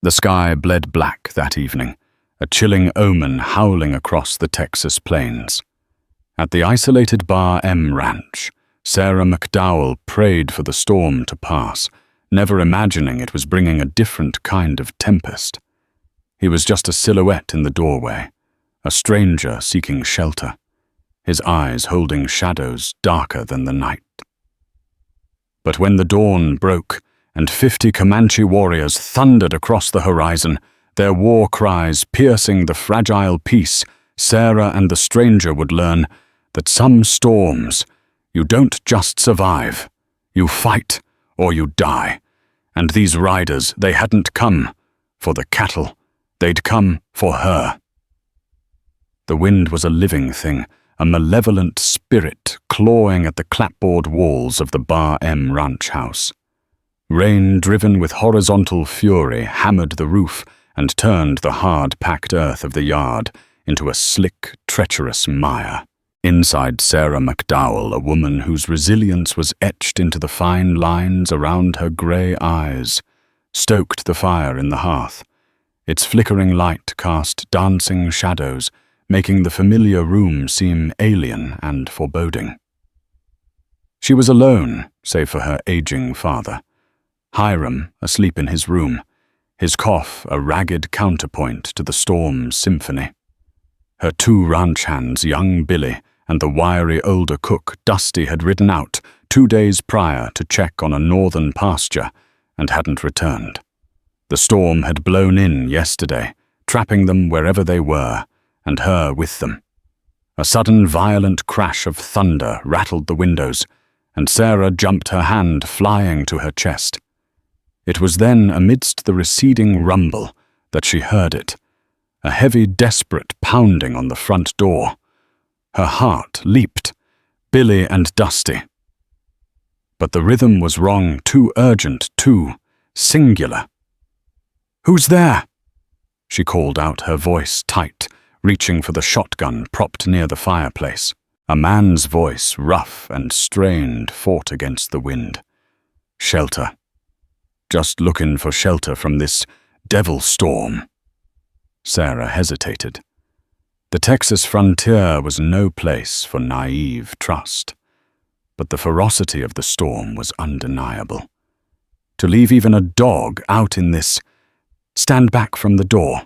The sky bled black that evening, a chilling omen howling across the Texas plains. At the isolated Bar M ranch, Sarah McDowell prayed for the storm to pass, never imagining it was bringing a different kind of tempest. He was just a silhouette in the doorway, a stranger seeking shelter, his eyes holding shadows darker than the night. But when the dawn broke and 50 Comanche warriors thundered across the horizon, their war cries piercing the fragile peace, Sarah and the stranger would learn that some storms, you don't just survive, you fight or you die. And these riders, they hadn't come for the cattle, they'd come for her. The wind was a living thing, a malevolent spirit clawing at the clapboard walls of the Bar M ranch house. Rain driven with horizontal fury hammered the roof and turned the hard-packed earth of the yard into a slick, treacherous mire. Inside Sarah McDowell, a woman whose resilience was etched into the fine lines around her grey eyes, stoked the fire in the hearth. Its flickering light cast dancing shadows, making the familiar room seem alien and foreboding. She was alone, save for her aging father. Hiram, asleep in his room, his cough a ragged counterpoint to the storm's symphony. Her 2 ranch hands, young Billy, and the wiry older cook, Dusty, had ridden out 2 days prior to check on a northern pasture and hadn't returned. The storm had blown in yesterday, trapping them wherever they were, and her with them. A sudden violent crash of thunder rattled the windows, and Sarah jumped, her hand flying to her chest. It was then, amidst the receding rumble, that she heard it, a heavy, desperate pounding on the front door. Her heart leaped. Billy and Dusty. But the rhythm was wrong, too urgent, too singular. "Who's there?" she called out, her voice tight, reaching for the shotgun propped near the fireplace. A man's voice, rough and strained, fought against the wind. "Shelter. Just looking for shelter from this devil storm." Sarah hesitated. The Texas frontier was no place for naive trust, but the ferocity of the storm was undeniable. To leave even a dog out in this— "Stand back from the door,"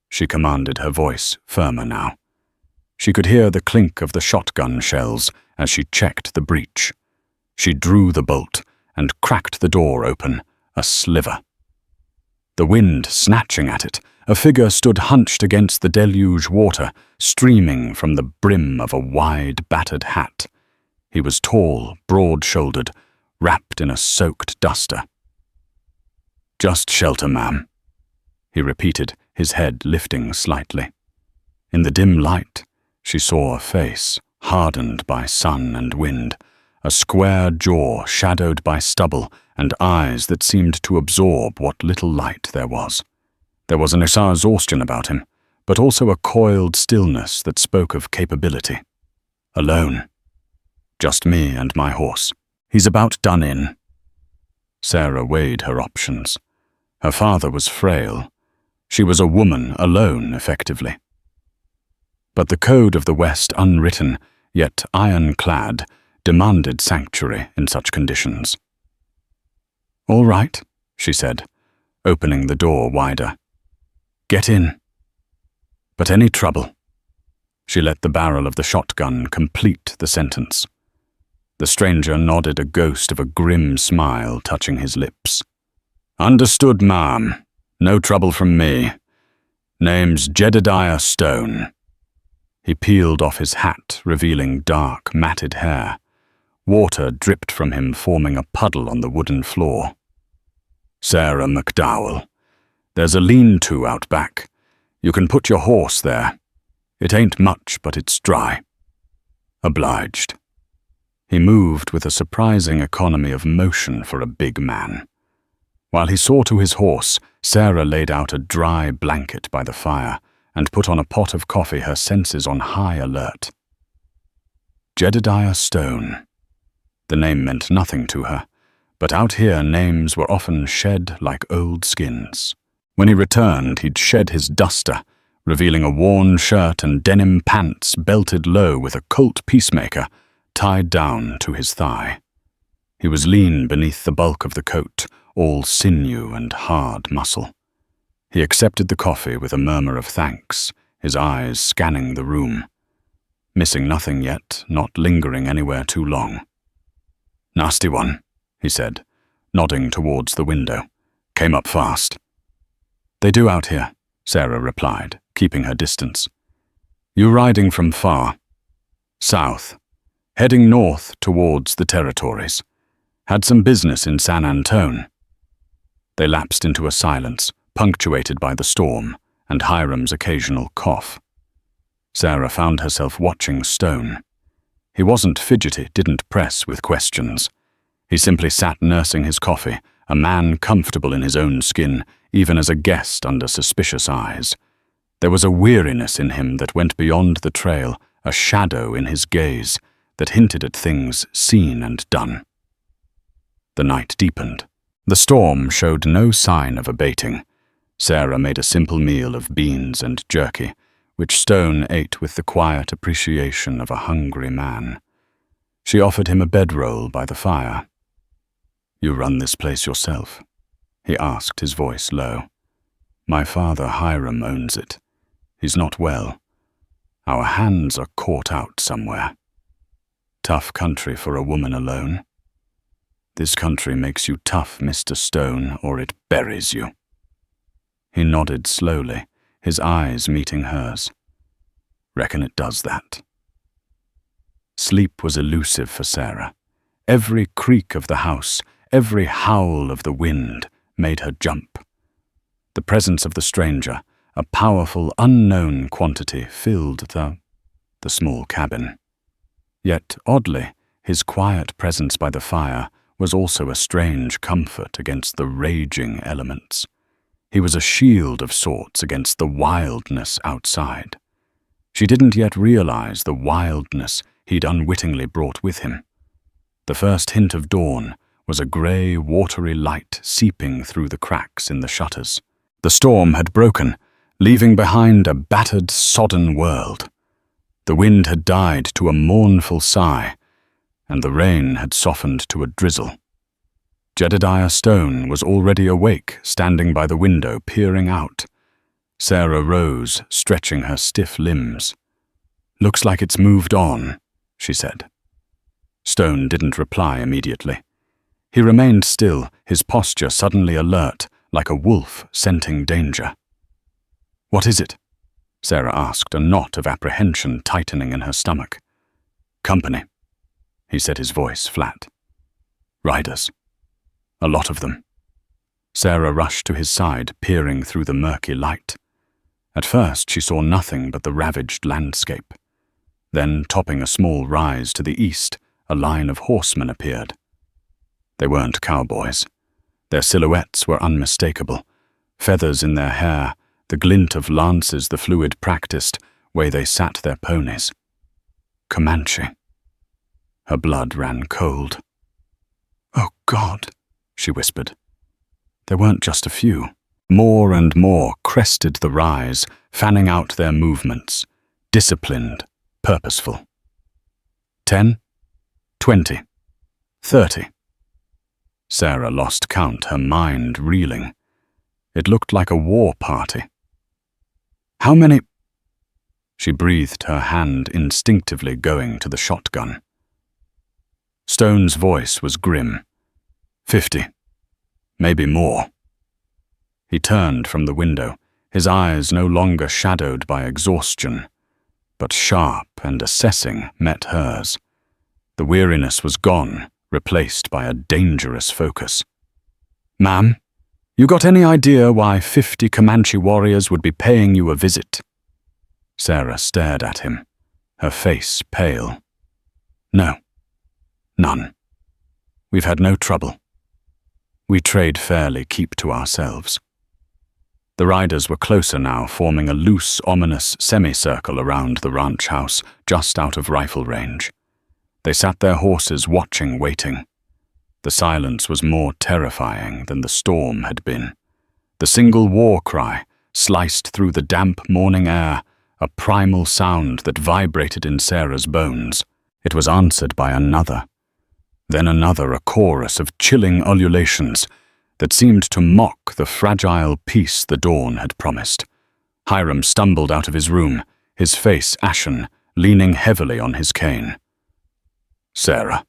she commanded, her voice firmer now. She could hear the clink of the shotgun shells as she checked the breach. She drew the bolt and cracked the door open, a sliver. The wind snatching at it, a figure stood hunched against the deluge water, streaming from the brim of a wide, battered hat. He was tall, broad-shouldered, wrapped in a soaked duster. "Just shelter, ma'am," he repeated, his head lifting slightly. In the dim light, she saw a face, hardened by sun and wind, a square jaw shadowed by stubble, and eyes that seemed to absorb what little light there was. There was an exhaustion about him, but also a coiled stillness that spoke of capability. "Alone. Just me and my horse. He's about done in." Sarah weighed her options. Her father was frail. She was a woman alone, effectively. But the code of the West, unwritten, yet ironclad, demanded sanctuary in such conditions. "All right," she said, opening the door wider. "Get in. But any trouble?" She let the barrel of the shotgun complete the sentence. The stranger nodded, a ghost of a grim smile touching his lips. "Understood, ma'am. No trouble from me. Name's Jedediah Stone." He peeled off his hat, revealing dark, matted hair. Water dripped from him, forming a puddle on the wooden floor. "Sarah McDowell. There's a lean-to out back. You can put your horse there. It ain't much, but it's dry." "Obliged." He moved with a surprising economy of motion for a big man. While he saw to his horse, Sarah laid out a dry blanket by the fire and put on a pot of coffee, her senses on high alert. Jedediah Stone. The name meant nothing to her, but out here names were often shed like old skins. When he returned, he'd shed his duster, revealing a worn shirt and denim pants belted low with a Colt peacemaker tied down to his thigh. He was lean beneath the bulk of the coat, all sinew and hard muscle. He accepted the coffee with a murmur of thanks, his eyes scanning the room. Missing nothing yet, not lingering anywhere too long. "Nasty one," he said, nodding towards the window. "Came up fast." "They do out here," Sarah replied, keeping her distance. "You riding from far?" "South. Heading north towards the territories. Had some business in San Antone." They lapsed into a silence, punctuated by the storm and Hiram's occasional cough. Sarah found herself watching Stone. He wasn't fidgety, didn't press with questions. He simply sat nursing his coffee, a man comfortable in his own skin, even as a guest under suspicious eyes. There was a weariness in him that went beyond the trail, a shadow in his gaze that hinted at things seen and done. The night deepened. The storm showed no sign of abating. Sarah made a simple meal of beans and jerky, which Stone ate with the quiet appreciation of a hungry man. She offered him a bedroll by the fire. "You run this place yourself?" he asked, his voice low. "My father Hiram owns it. He's not well. Our hands are caught out somewhere. Tough country for a woman alone. This country makes you tough, Mr. Stone, or it buries you." He nodded slowly, his eyes meeting hers. "Reckon it does that." Sleep was elusive for Sarah. Every creak of the house, every howl of the wind made her jump. The presence of the stranger, a powerful, unknown quantity, filled the small cabin. Yet, oddly, his quiet presence by the fire was also a strange comfort against the raging elements. He was a shield of sorts against the wildness outside. She didn't yet realize the wildness he'd unwittingly brought with him. The first hint of dawn was a grey, watery light seeping through the cracks in the shutters. The storm had broken, leaving behind a battered, sodden world. The wind had died to a mournful sigh, and the rain had softened to a drizzle. Jedediah Stone was already awake, standing by the window, peering out. Sarah rose, stretching her stiff limbs. "Looks like it's moved on," she said. Stone didn't reply immediately. He remained still, his posture suddenly alert, like a wolf scenting danger. "What is it?" Sarah asked, a knot of apprehension tightening in her stomach. "Company," he said, his voice flat. "Riders. A lot of them." Sarah rushed to his side, peering through the murky light. At first she saw nothing but the ravaged landscape. Then, topping a small rise to the east, a line of horsemen appeared. They weren't cowboys. Their silhouettes were unmistakable. Feathers in their hair, the glint of lances the fluid practiced, way they sat their ponies. Comanche. Her blood ran cold. "Oh, God," she whispered. There weren't just a few. More and more crested the rise, fanning out their movements, disciplined, purposeful. 10, 20, 30. Sarah lost count, her mind reeling. It looked like a war party. "How many?" She breathed, her hand instinctively going to the shotgun. Stone's voice was grim. 50. Maybe more. He turned from the window, his eyes no longer shadowed by exhaustion, but sharp and assessing met hers. The weariness was gone, replaced by a dangerous focus. "Ma'am, you got any idea why 50 Comanche warriors would be paying you a visit?" Sarah stared at him, her face pale. "No. None. We've had no trouble. We trade fairly, keep to ourselves." The riders were closer now, forming a loose, ominous semicircle around the ranch house, just out of rifle range. They sat their horses, watching, waiting. The silence was more terrifying than the storm had been. The single war cry sliced through the damp morning air, a primal sound that vibrated in Sarah's bones. It was answered by another. Then another, a chorus of chilling ululations that seemed to mock the fragile peace the dawn had promised. Hiram stumbled out of his room, his face ashen, leaning heavily on his cane. Sarah.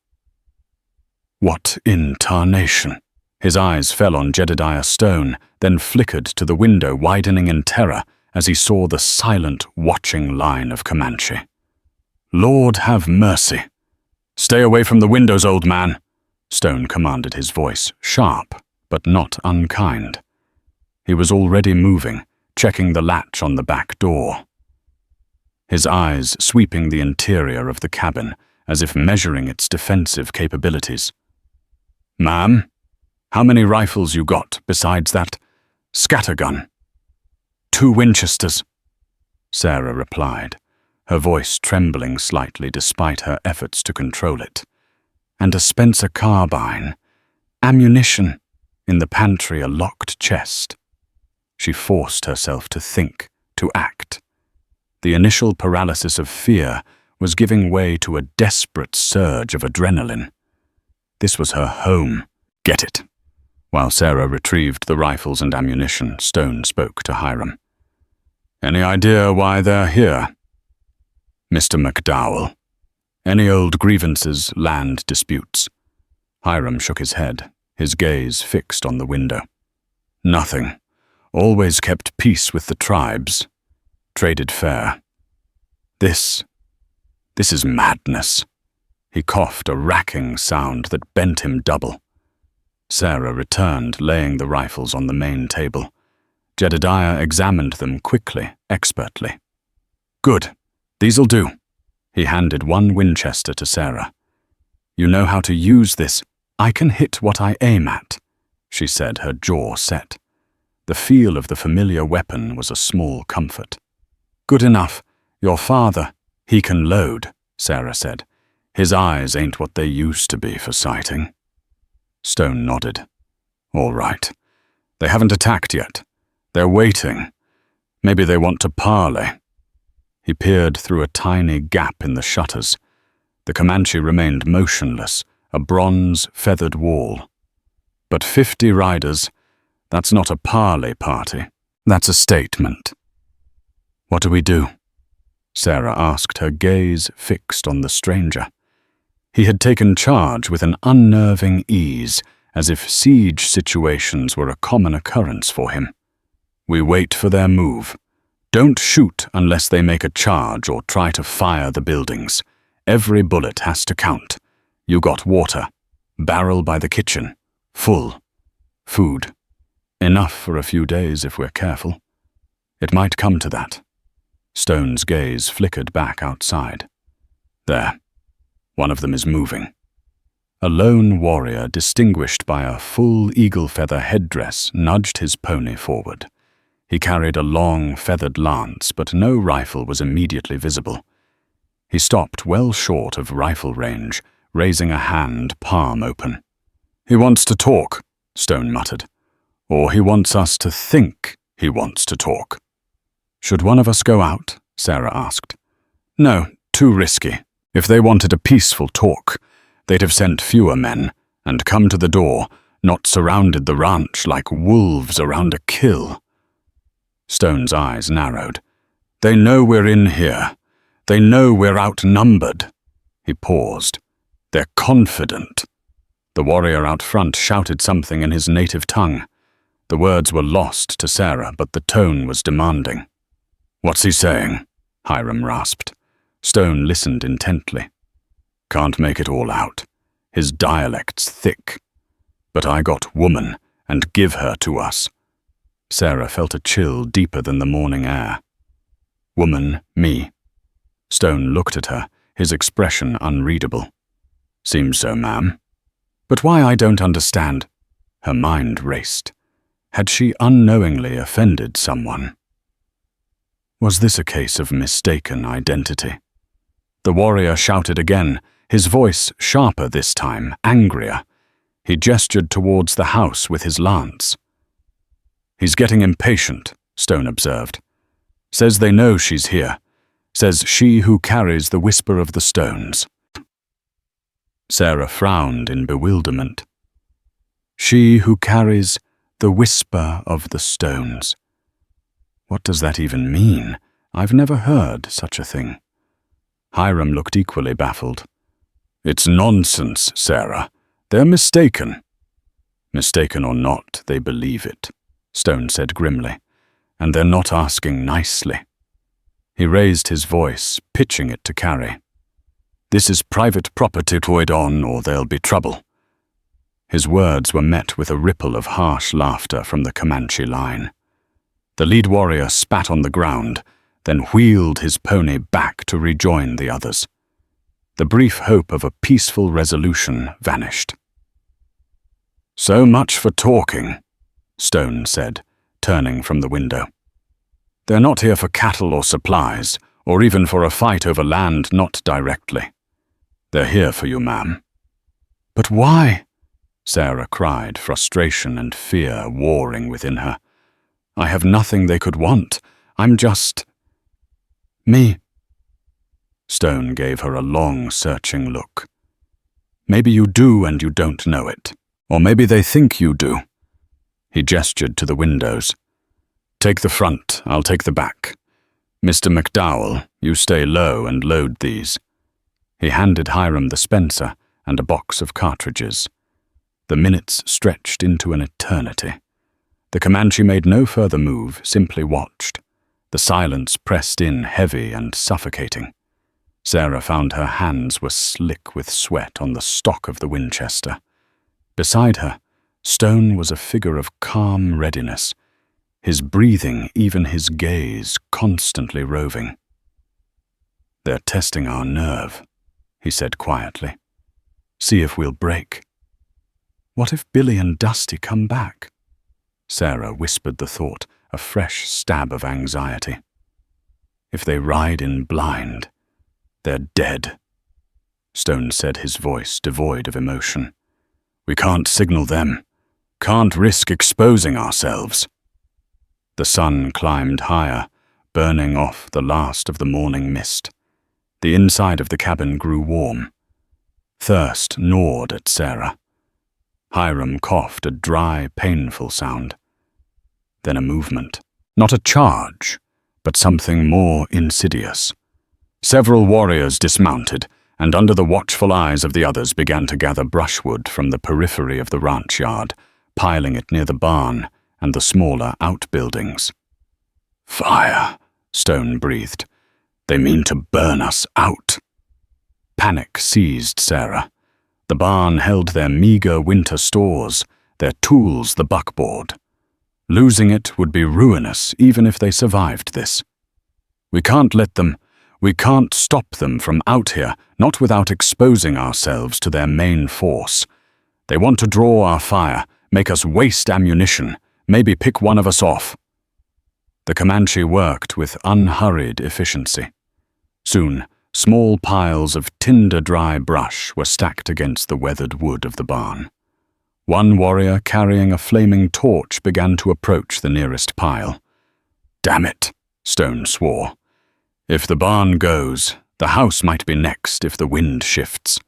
What in tarnation? His eyes fell on Jedediah Stone, then flickered to the window, widening in terror as he saw the silent, watching line of Comanche. Lord have mercy. Stay away from the windows, old man, Stone commanded, his voice sharp but not unkind. He was already moving, checking the latch on the back door. His eyes sweeping the interior of the cabin as if measuring its defensive capabilities. Ma'am, how many rifles you got besides that scattergun? 2 Winchesters, Sarah replied, her voice trembling slightly despite her efforts to control it. And a Spencer carbine. Ammunition. In the pantry, a locked chest. She forced herself to think, to act. The initial paralysis of fear was giving way to a desperate surge of adrenaline. This was her home. Get it. While Sarah retrieved the rifles and ammunition, Stone spoke to Hiram. Any idea why they're here? Mr. McDowell. Any old grievances, land disputes? Hiram shook his head, his gaze fixed on the window. Nothing. Always kept peace with the tribes. Traded fair. This is madness. He coughed, a racking sound that bent him double. Sarah returned, laying the rifles on the main table. Jedediah examined them quickly, expertly. Good. These'll do. He handed 1 Winchester to Sarah. You know how to use this. I can hit what I aim at, she said, her jaw set. The feel of the familiar weapon was a small comfort. Good enough. Your father, he can load, Sarah said. His eyes ain't what they used to be for sighting. Stone nodded. All right. They haven't attacked yet. They're waiting. Maybe they want to parlay. He peered through a tiny gap in the shutters. The Comanche remained motionless, a bronze, feathered wall. But 50 riders, that's not a parlay party. That's a statement. What do we do? Sarah asked, her gaze fixed on the stranger. He had taken charge with an unnerving ease, as if siege situations were a common occurrence for him. We wait for their move. Don't shoot unless they make a charge or try to fire the buildings. Every bullet has to count. You got water. Barrel by the kitchen. Full. Food. Enough for a few days if we're careful. It might come to that. Stone's gaze flickered back outside. There. One of them is moving. A lone warrior distinguished by a full eagle feather headdress nudged his pony forward. He carried a long, feathered lance, but no rifle was immediately visible. He stopped well short of rifle range, raising a hand, palm open. He wants to talk, Stone muttered. Or he wants us to think he wants to talk. Should one of us go out? Sarah asked. No, too risky. If they wanted a peaceful talk, they'd have sent fewer men and come to the door, not surrounded the ranch like wolves around a kill. Stone's eyes narrowed. They know we're in here. They know we're outnumbered. He paused. They're confident. The warrior out front shouted something in his native tongue. The words were lost to Sarah, but the tone was demanding. What's he saying? Hiram rasped. Stone listened intently. Can't make it all out. His dialect's thick. But I got woman, and give her to us. Sarah felt a chill deeper than the morning air. Woman, me. Stone looked at her, his expression unreadable. Seems so, ma'am. But why I don't understand. Her mind raced. Had she unknowingly offended someone? Was this a case of mistaken identity? The warrior shouted again, his voice sharper this time, angrier. He gestured towards the house with his lance. He's getting impatient, Stone observed. Says they know she's here. Says she who carries the whisper of the stones. Sarah frowned in bewilderment. She who carries the whisper of the stones. What does that even mean? I've never heard such a thing. Hiram looked equally baffled. It's nonsense, Sarah. They're mistaken. Mistaken or not, they believe it, Stone said grimly, and they're not asking nicely. He raised his voice, pitching it to Carrie. This is private property, on, or there'll be trouble. His words were met with a ripple of harsh laughter from the Comanche line. The lead warrior spat on the ground, then wheeled his pony back to rejoin the others. The brief hope of a peaceful resolution vanished. So much for talking, Stone said, turning from the window. They're not here for cattle or supplies, or even for a fight over land not directly. They're here for you, ma'am. But why? Sarah cried, frustration and fear warring within her. I have nothing they could want. I'm just... me. Stone gave her a long, searching look. Maybe you do and you don't know it. Or maybe they think you do. He gestured to the windows. Take the front, I'll take the back. Mr. McDowell, you stay low and load these. He handed Hiram the Spencer and a box of cartridges. The minutes stretched into an eternity. The Comanche made no further move, simply watched. The silence pressed in heavy and suffocating. Sarah found her hands were slick with sweat on the stock of the Winchester. Beside her, Stone was a figure of calm readiness, his breathing, even his gaze, constantly roving. They're testing our nerve, he said quietly. See if we'll break. What if Billy and Dusty come back? Sarah whispered the thought, a fresh stab of anxiety. If they ride in blind, they're dead, Stone said, his voice devoid of emotion. We can't signal them, can't risk exposing ourselves. The sun climbed higher, burning off the last of the morning mist. The inside of the cabin grew warm. Thirst gnawed at Sarah. Hiram coughed a dry, painful sound. Then a movement. Not a charge, but something more insidious. Several warriors dismounted, and under the watchful eyes of the others began to gather brushwood from the periphery of the ranch yard, piling it near the barn and the smaller outbuildings. Fire, Stone breathed. They mean to burn us out. Panic seized Sarah. The barn held their meager winter stores, their tools the buckboard. Losing it would be ruinous even if they survived this. We can't let them... We can't stop them from out here, not without exposing ourselves to their main force. They want to draw our fire, make us waste ammunition, maybe pick one of us off. The Comanche worked with unhurried efficiency. Soon, small piles of tinder-dry brush were stacked against the weathered wood of the barn. One warrior carrying a flaming torch began to approach the nearest pile. Damn it, Stone swore. If the barn goes, the house might be next if the wind shifts.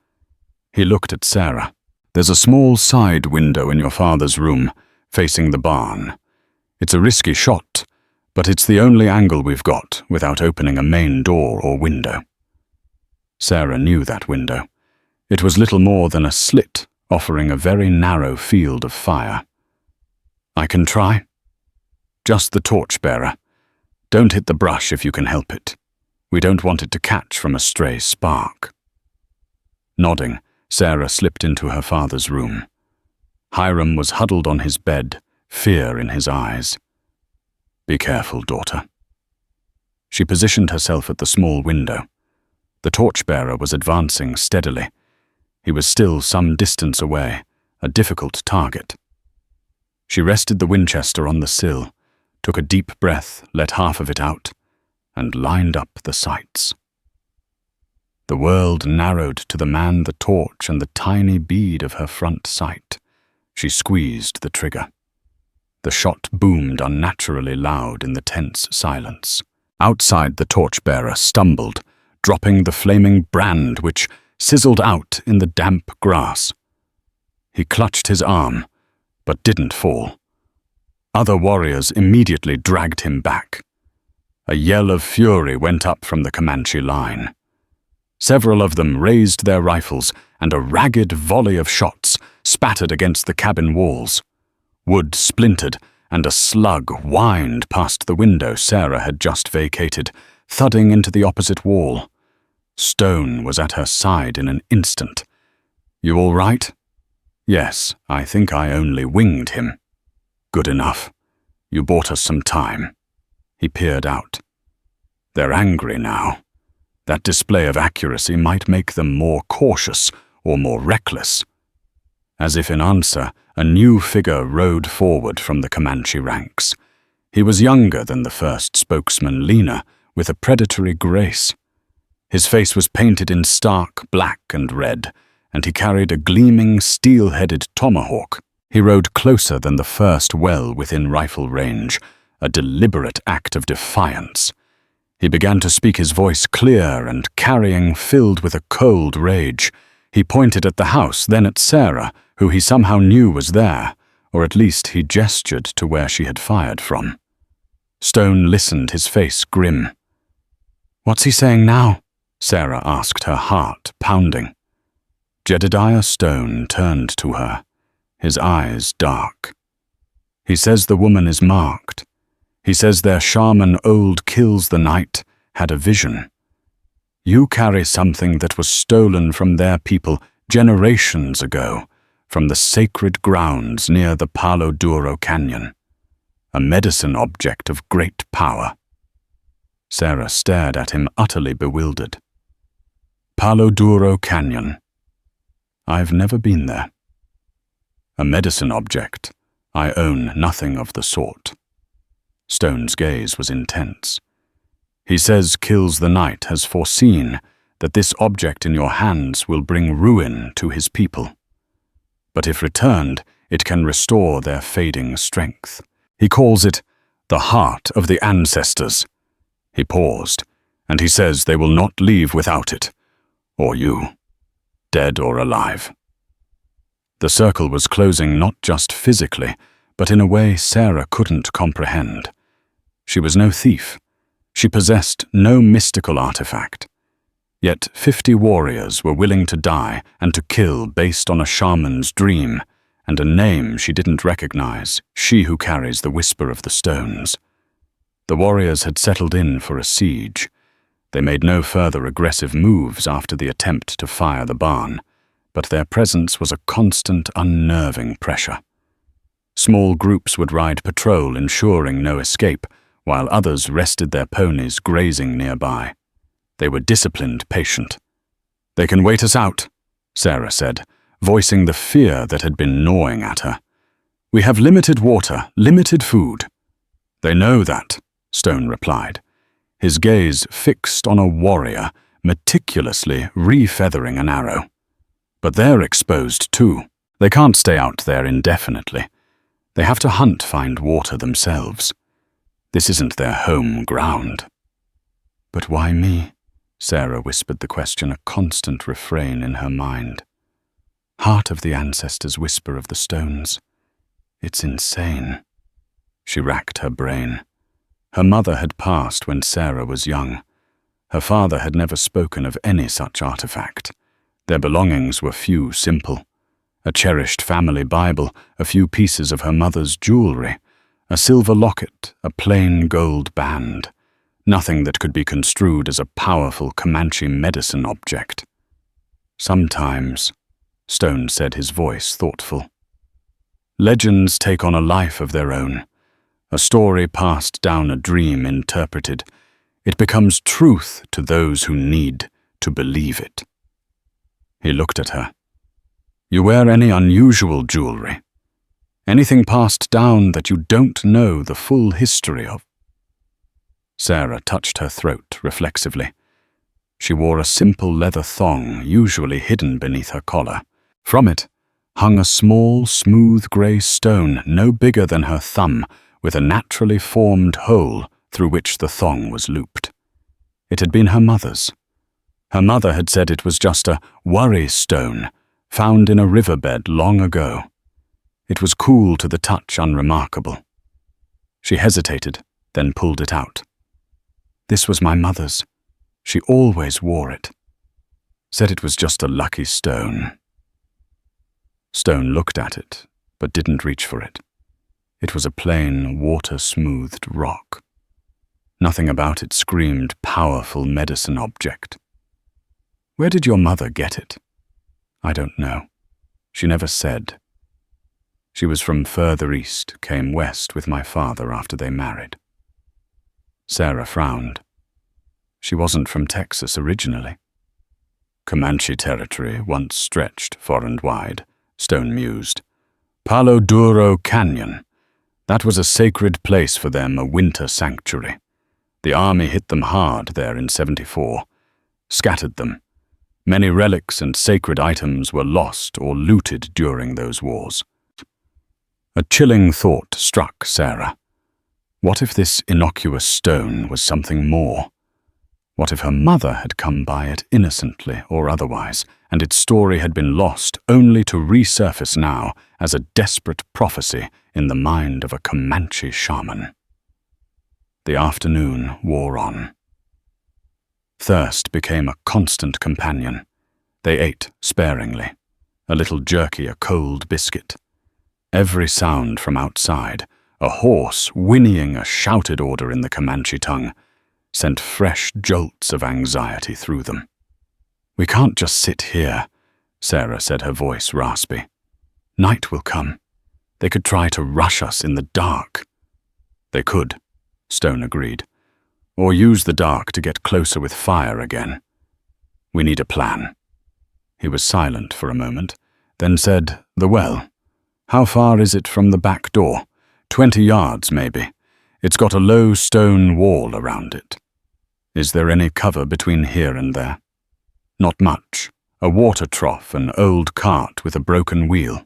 He looked at Sarah. There's a small side window in your father's room, facing the barn. It's a risky shot, but it's the only angle we've got without opening a main door or window. Sarah knew that window. It was little more than a slit, offering a very narrow field of fire. I can try. Just the torchbearer. Don't hit the brush if you can help it. We don't want it to catch from a stray spark. Nodding, Sarah slipped into her father's room. Hiram was huddled on his bed, fear in his eyes. Be careful, daughter. She positioned herself at the small window. The torchbearer was advancing steadily. He was still some distance away, a difficult target. She rested the Winchester on the sill, took a deep breath, let half of it out, and lined up the sights. The world narrowed to the man, the torch, and the tiny bead of her front sight. She squeezed the trigger. The shot boomed unnaturally loud in the tense silence. Outside, the torchbearer stumbled, dropping the flaming brand which sizzled out in the damp grass. He clutched his arm, but didn't fall. Other warriors immediately dragged him back. A yell of fury went up from the Comanche line. Several of them raised their rifles, and a ragged volley of shots spattered against the cabin walls. Wood splintered, and a slug whined past the window Sarah had just vacated, thudding into the opposite wall. Stone was at her side in an instant. "You all right?" "Yes, I think I only winged him." "Good enough. You bought us some time." He peered out. "They're angry now. That display of accuracy might make them more cautious or more reckless." As if in answer, a new figure rode forward from the Comanche ranks. He was younger than the first spokesman, leaner, with a predatory grace. His face was painted in stark black and red, and he carried a gleaming, steel-headed tomahawk. He rode closer than the first well within rifle range, a deliberate act of defiance. He began to speak, his voice clear and carrying, filled with a cold rage. He pointed at the house, then at Sarah, who he somehow knew was there, or at least he gestured to where she had fired from. Stone listened, his face grim. "What's he saying now?" Sarah asked, her heart pounding. Jedediah Stone turned to her, his eyes dark. "He says the woman is marked. He says their shaman old Kills the Night had a vision. You carry something that was stolen from their people generations ago, from the sacred grounds near the Palo Duro Canyon. A medicine object of great power." Sarah stared at him, utterly bewildered. "Palo Duro Canyon. I've never been there." "A medicine object. I own nothing of the sort." Stone's gaze was intense. "He says Kills the Night has foreseen that this object in your hands will bring ruin to his people. But if returned, it can restore their fading strength. He calls it the heart of the ancestors." He paused, "and he says they will not leave without it, or you, dead or alive." The circle was closing not just physically, but in a way Sarah couldn't comprehend. She was no thief. She possessed no mystical artifact. Yet 50 warriors were willing to die and to kill based on a shaman's dream, and a name she didn't recognize, she who carries the whisper of the stones. The warriors had settled in for a siege. They made no further aggressive moves after the attempt to fire the barn, but their presence was a constant, unnerving pressure. Small groups would ride patrol, ensuring no escape, while others rested their ponies grazing nearby. They were disciplined, patient. "They can wait us out," Sarah said, voicing the fear that had been gnawing at her. "We have limited water, limited food." "They know that," Stone replied, his gaze fixed on a warrior meticulously refeathering an arrow. "But they're exposed too. They can't stay out there indefinitely. They have to find water themselves. This isn't their home ground." "But why me?" Sarah whispered the question, a constant refrain in her mind. Heart of the ancestors, whisper of the stones. It's insane. She racked her brain. Her mother had passed when Sarah was young. Her father had never spoken of any such artifact. Their belongings were few, simple. A cherished family Bible, a few pieces of her mother's jewelry, a silver locket, a plain gold band. Nothing that could be construed as a powerful Comanche medicine object. "Sometimes," Stone said, his voice thoughtful, "legends take on a life of their own. A story passed down, a dream interpreted. It becomes truth to those who need to believe it." He looked at her. "You wear any unusual jewelry? Anything passed down that you don't know the full history of?" Sarah touched her throat reflexively. She wore a simple leather thong, usually hidden beneath her collar. From it hung a small, smooth grey stone no bigger than her thumb, with a naturally formed hole through which the thong was looped. It had been her mother's. Her mother had said it was just a worry stone found in a riverbed long ago. It was cool to the touch, unremarkable. She hesitated, then pulled it out. This was my mother's. She always wore it. Said it was just a lucky stone. Stone looked at it, but didn't reach for it. It was a plain, water-smoothed rock. Nothing about it screamed powerful medicine object. Where did your mother get it? I don't know. She never said. She was from further east, came west with my father after they married. Sarah frowned. She wasn't from Texas originally. Comanche territory once stretched far and wide, Stone mused. Palo Duro Canyon. That was a sacred place for them, a winter sanctuary. The army hit them hard there in '74, scattered them. Many relics and sacred items were lost or looted during those wars. A chilling thought struck Sarah. What if this innocuous stone was something more? What if her mother had come by it innocently or otherwise, and its story had been lost only to resurface now as a desperate prophecy in the mind of a Comanche shaman? The afternoon wore on. Thirst became a constant companion. They ate sparingly, a little jerky, a cold biscuit. Every sound from outside, a horse whinnying a shouted order in the Comanche tongue, sent fresh jolts of anxiety through them. We can't just sit here, Sarah said, her voice raspy. Night will come. They could try to rush us in the dark. They could, Stone agreed, or use the dark to get closer with fire again. We need a plan. He was silent for a moment, then said, The well. How far is it from the back door? 20 yards, maybe. It's got a low stone wall around it. Is there any cover between here and there? Not much. A water trough, an old cart with a broken wheel.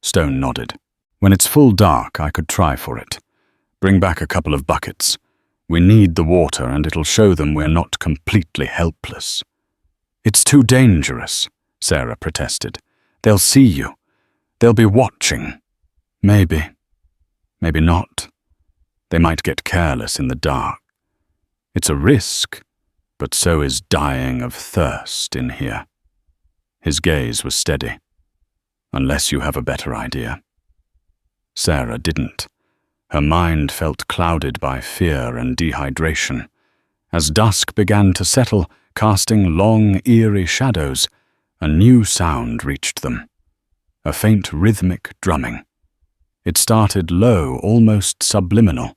Stone nodded. When it's full dark, I could try for it. Bring back a couple of buckets. We need the water, and it'll show them we're not completely helpless. It's too dangerous, Sarah protested. They'll see you. They'll be watching. Maybe. Maybe not. They might get careless in the dark. It's a risk, but so is dying of thirst in here. His gaze was steady. Unless you have a better idea. Sarah didn't. Her mind felt clouded by fear and dehydration. As dusk began to settle, casting long, eerie shadows, a new sound reached them. A faint rhythmic drumming. It started low, almost subliminal,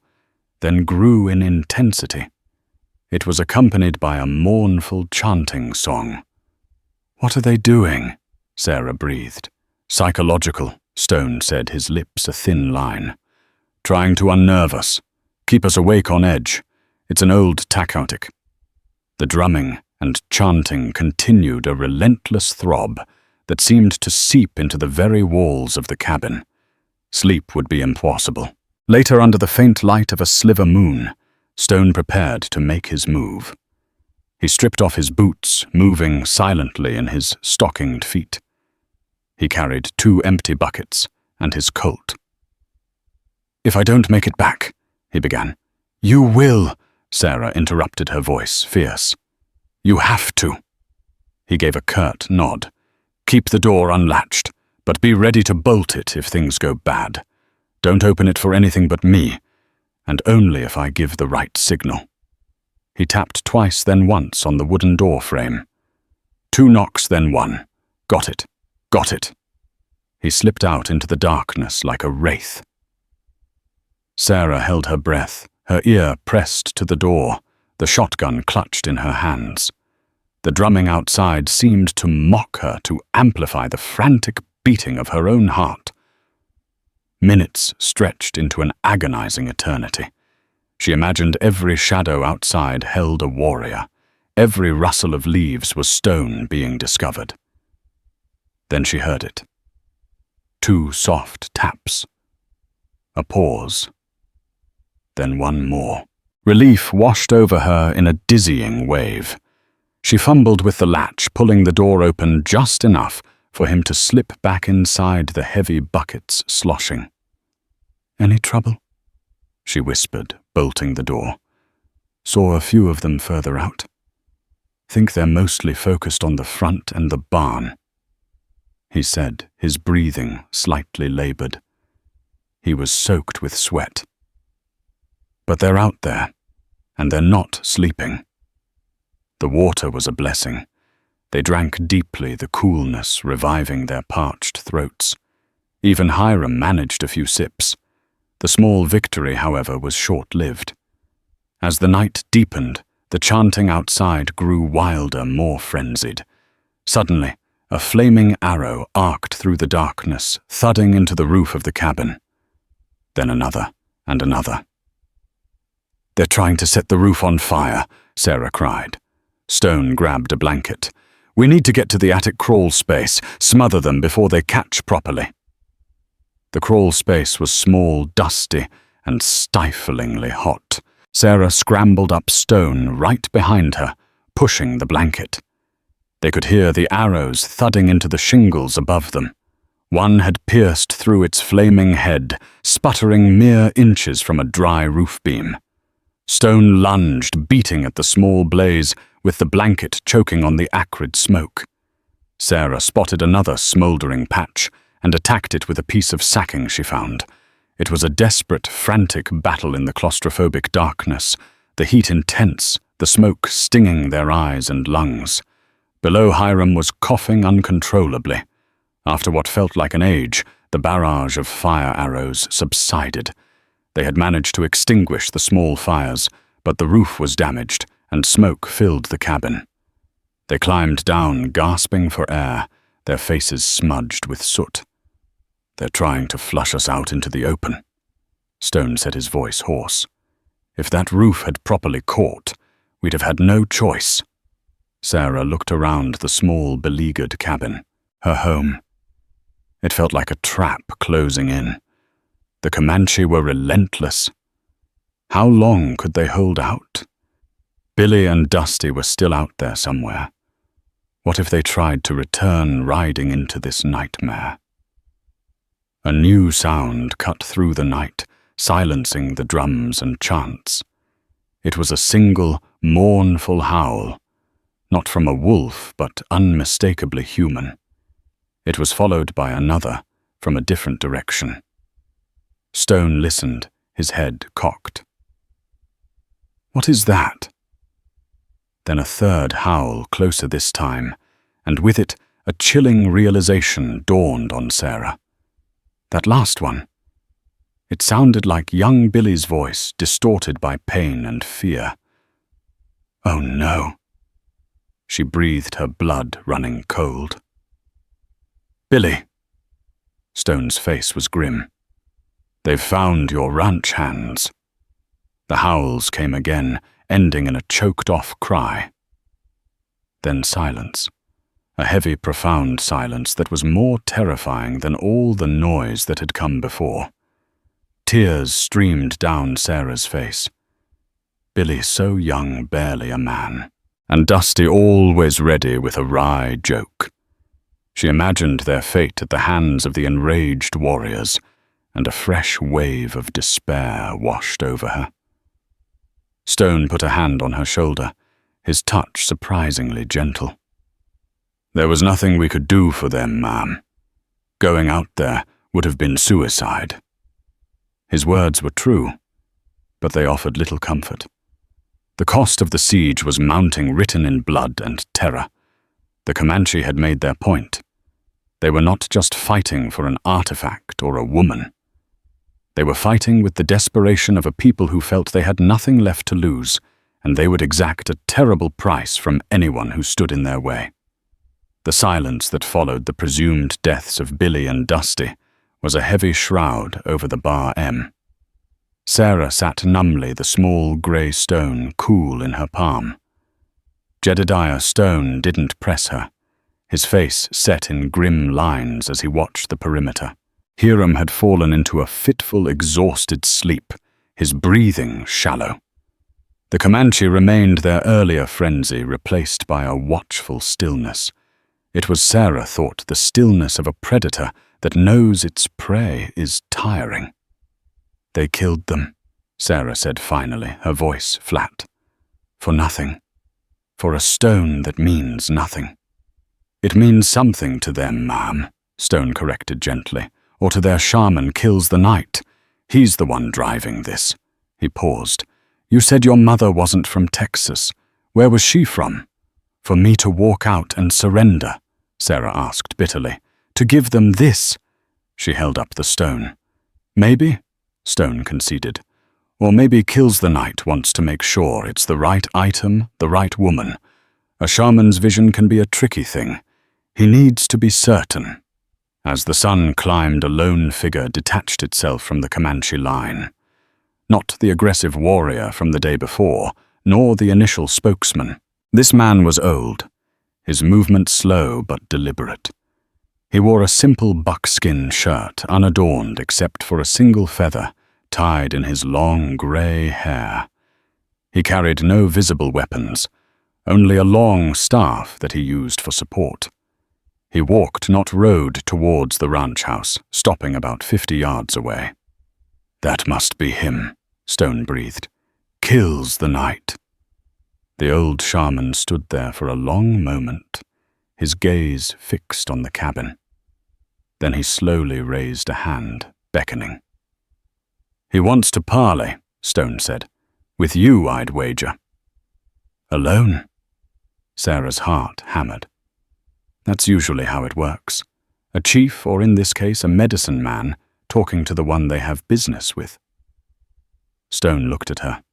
then grew in intensity. It was accompanied by a mournful chanting song. What are they doing? Sarah breathed. Psychological, Stone said, his lips a thin line. Trying to unnerve us, keep us awake on edge. It's an old tactic. The drumming and chanting continued, a relentless throb that seemed to seep into the very walls of the cabin. Sleep would be impossible. Later, under the faint light of a sliver moon, Stone prepared to make his move. He stripped off his boots, moving silently in his stockinged feet. He carried 2 empty buckets and his colt. If I don't make it back, he began. You will, Sarah interrupted, her voice fierce. You have to. He gave a curt nod. Keep the door unlatched, but be ready to bolt it if things go bad. Don't open it for anything but me, and only if I give the right signal. He tapped twice, then once on the wooden door frame. 2 knocks, then 1. Got it. Got it. He slipped out into the darkness like a wraith. Sarah held her breath, her ear pressed to the door, the shotgun clutched in her hands. The drumming outside seemed to mock her, to amplify the frantic beating of her own heart. Minutes stretched into an agonizing eternity. She imagined every shadow outside held a warrior. Every rustle of leaves was Stone being discovered. Then she heard it. 2 soft taps. A pause. Then one more. Relief washed over her in a dizzying wave. She fumbled with the latch, pulling the door open just enough for him to slip back inside the heavy buckets sloshing. "Any trouble?" she whispered, bolting the door. "Saw a few of them further out. Think they're mostly focused on the front and the barn," he said, his breathing slightly labored. He was soaked with sweat. "But they're out there, and they're not sleeping." The water was a blessing. They drank deeply, the coolness reviving their parched throats. Even Hiram managed a few sips. The small victory, however, was short-lived. As the night deepened, the chanting outside grew wilder, more frenzied. Suddenly, a flaming arrow arced through the darkness, thudding into the roof of the cabin. Then another and another. "They're trying to set the roof on fire," Sarah cried. Stone grabbed a blanket. "We need to get to the attic crawl space, smother them before they catch properly." The crawl space was small, dusty, and stiflingly hot. Sarah scrambled up Stone right behind her, pushing the blanket. They could hear the arrows thudding into the shingles above them. One had pierced through its flaming head, sputtering mere inches from a dry roof beam. Stone lunged, beating at the small blaze, with the blanket choking on the acrid smoke. Sarah spotted another smoldering patch and attacked it with a piece of sacking she found. It was a desperate, frantic battle in the claustrophobic darkness, the heat intense, the smoke stinging their eyes and lungs. Below, Hiram was coughing uncontrollably. After what felt like an age, the barrage of fire arrows subsided. They had managed to extinguish the small fires, but the roof was damaged, and smoke filled the cabin. They climbed down, gasping for air, their faces smudged with soot. "They're trying to flush us out into the open," Stone said, his voice hoarse. "If that roof had properly caught, we'd have had no choice." Sarah looked around the small, beleaguered cabin, her home. It felt like a trap closing in. The Comanche were relentless. How long could they hold out? Billy and Dusty were still out there somewhere. What if they tried to return riding into this nightmare? A new sound cut through the night, silencing the drums and chants. It was a single, mournful howl, not from a wolf, but unmistakably human. It was followed by another, from a different direction. Stone listened, his head cocked. "What is that?" Then a third howl, closer this time, and with it a chilling realization dawned on Sarah. That last one. It sounded like young Billy's voice, distorted by pain and fear. "Oh no." She breathed, her blood running cold. "Billy." Stone's face was grim. "They've found your ranch hands." The howls came again, ending in a choked-off cry. Then silence. A heavy, profound silence that was more terrifying than all the noise that had come before. Tears streamed down Sarah's face. Billy so young, barely a man, and Dusty always ready with a wry joke. She imagined their fate at the hands of the enraged warriors, and a fresh wave of despair washed over her. Stone put a hand on her shoulder, his touch surprisingly gentle. "There was nothing we could do for them, ma'am. Going out there would have been suicide." His words were true, but they offered little comfort. The cost of the siege was mounting, written in blood and terror. The Comanche had made their point. They were not just fighting for an artifact or a woman. They were fighting with the desperation of a people who felt they had nothing left to lose, and they would exact a terrible price from anyone who stood in their way. The silence that followed the presumed deaths of Billy and Dusty was a heavy shroud over the Bar M. Sarah sat numbly, the small grey stone cool in her palm. Jedediah Stone didn't press her, his face set in grim lines as he watched the perimeter. Hiram had fallen into a fitful, exhausted sleep, his breathing shallow. The Comanche remained their earlier frenzy, replaced by a watchful stillness. It was, Sarah thought, the stillness of a predator that knows its prey is tiring. "They killed them," Sarah said finally, her voice flat. "For nothing. For a stone that means nothing." "It means something to them, ma'am," Stone corrected gently, "or to their shaman Kills the Night. He's the one driving this." He paused. "You said your mother wasn't from Texas. Where was she from?" "For me to walk out and surrender," Sarah asked bitterly. "To give them this." She held up the stone. "Maybe," Stone conceded. "Or maybe Kills the Night wants to make sure it's the right item, the right woman. A shaman's vision can be a tricky thing. He needs to be certain." As the sun climbed, a lone figure detached itself from the Comanche line. Not the aggressive warrior from the day before, nor the initial spokesman. This man was old, his movement slow but deliberate. He wore a simple buckskin shirt, unadorned except for a single feather tied in his long grey hair. He carried no visible weapons, only a long staff that he used for support. He walked, not rode, towards the ranch house, stopping about 50 yards away. "That must be him," Stone breathed. "Kills the Night." The old shaman stood there for a long moment, his gaze fixed on the cabin. Then he slowly raised a hand, beckoning. "He wants to parley," Stone said. "With you, I'd wager." "Alone?" Sarah's heart hammered. That's usually how it works. A chief, or in this case a medicine man, talking to the one they have business with. Stone looked at her.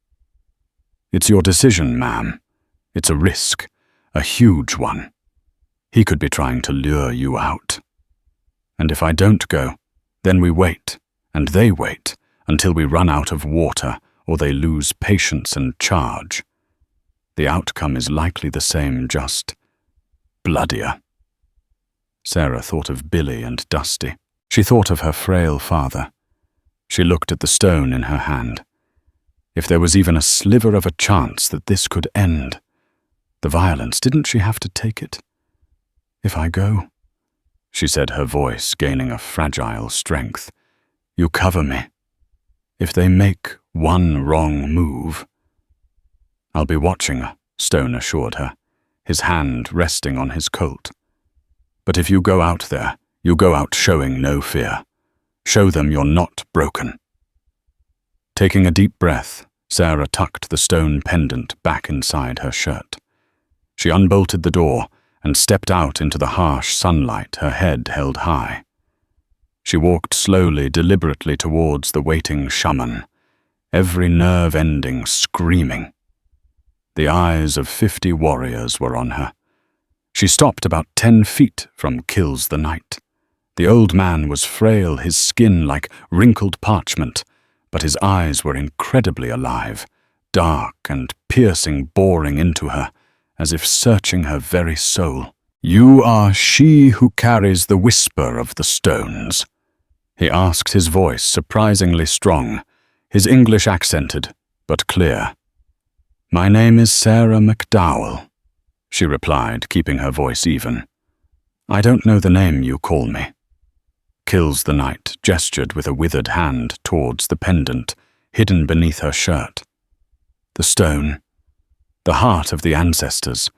"It's your decision, ma'am. It's a risk, a huge one. He could be trying to lure you out. And if I don't go, then we wait, and they wait, until we run out of water or they lose patience and charge. The outcome is likely the same, just bloodier." Sarah thought of Billy and Dusty. She thought of her frail father. She looked at the stone in her hand. If there was even a sliver of a chance that this could end, the violence, didn't she have to take it? "If I go," she said, her voice gaining a fragile strength, "you cover me. If they make one wrong move—" "I'll be watching," Stone assured her, his hand resting on his Colt. "But if you go out there, you go out showing no fear. Show them you're not broken." Taking a deep breath, Sarah tucked the stone pendant back inside her shirt. She unbolted the door and stepped out into the harsh sunlight, her head held high. She walked slowly, deliberately towards the waiting shaman, every nerve ending screaming. The eyes of 50 warriors were on her. She stopped about 10 feet from Kills the Night. The old man was frail, his skin like wrinkled parchment, but his eyes were incredibly alive, dark and piercing, boring into her, as if searching her very soul. "You are she who carries the whisper of the stones?" He asked, his voice surprisingly strong, his English accented, but clear. "My name is Sarah McDowell," she replied, keeping her voice even. "I don't know the name you call me." Kills the Night gestured with a withered hand towards the pendant, hidden beneath her shirt. "The stone. The heart of the ancestors.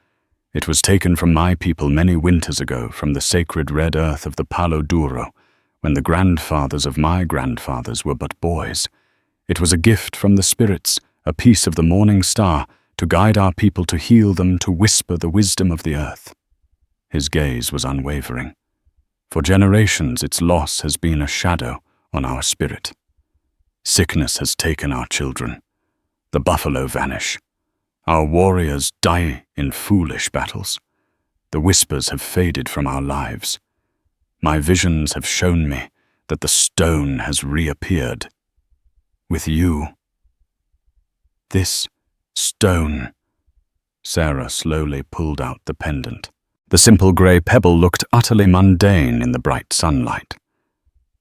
It was taken from my people many winters ago from the sacred red earth of the Palo Duro, when the grandfathers of my grandfathers were but boys. It was a gift from the spirits, a piece of the morning star, to guide our people, to heal them, to whisper the wisdom of the earth." His gaze was unwavering. "For generations its loss has been a shadow on our spirit. Sickness has taken our children. The buffalo vanish. Our warriors die in foolish battles. The whispers have faded from our lives. My visions have shown me that the stone has reappeared. With you. This stone." Sarah slowly pulled out the pendant. The simple grey pebble looked utterly mundane in the bright sunlight.